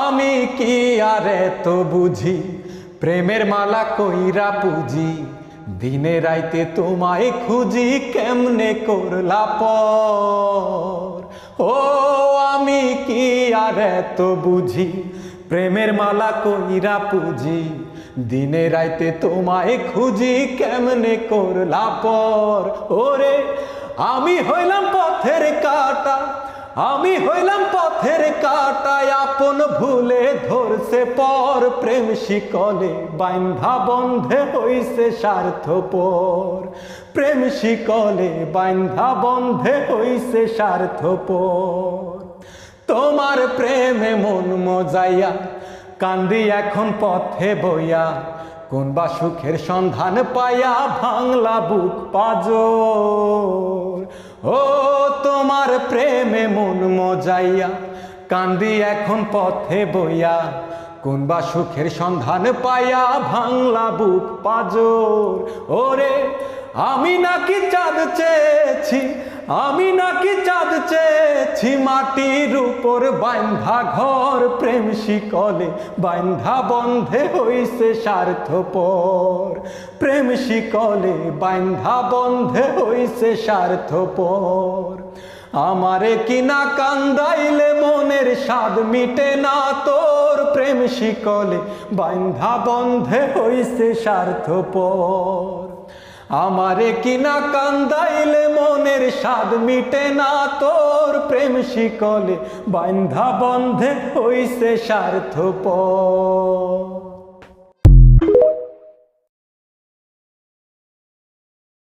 আমি কি আর এত বুঝি, প্রেমের মালা কইরা পুজি, দিনে রাইতে তোমায় খুঁজি, কেমনে করলা পর। ও আমি কি আর এত বুঝি, প্রেমের মালা কইরা পুজি, দিনে রাইতে তোমায় খুঁজি, কেমনে করলা পর। ওরে আমি হইলাম পথের কাঁটা, আমি হইলাম পথের কাঁটায়, আপন ভুলে ধরছে পর। প্রেম শিকলে বাইন্ধা বন্ধে হইছে স্বার্থপর, প্রেম শিকলে বাইন্ধা বন্ধে হইছে স্বার্থপর। তোমার প্রেমে মন মজাইয়া কান্দি এখন পথে বইয়া, কোন বা সুখের সন্ধান পাইয়া ভাঙলা বুক পাজর। ও তোমার প্রেমে মন মজাইয়া কান্দি এখন পথে বইয়া, কোন বা সুখের সন্ধান পাইয়া ভাঙলা বুক পাজর। ওরে আমি নাকি চাঁদ চেয়েছি, আমি নাকি চাঁদ চেয়েছি, মাটির উপর বাইন্ধা ঘর। প্রেম শিকলে বাইন্ধা বন্ধে হইছে স্বার্থপর, প্রেম শিকলে বাইন্ধা বন্ধে হইছে স্বার্থপর। আমারে কিনা কান্দাইলে মনের স্বাদ মিটে না তোর, প্রেম শিকলে বাইন্ধা বন্ধে হইছে স্বার্থপর। আমারে কিনা কান্দাইলে মনের স্বাদ মিটে না তোর, প্রেম শিকলে বাইন্ধা বন্ধে হইছে স্বার্থপর।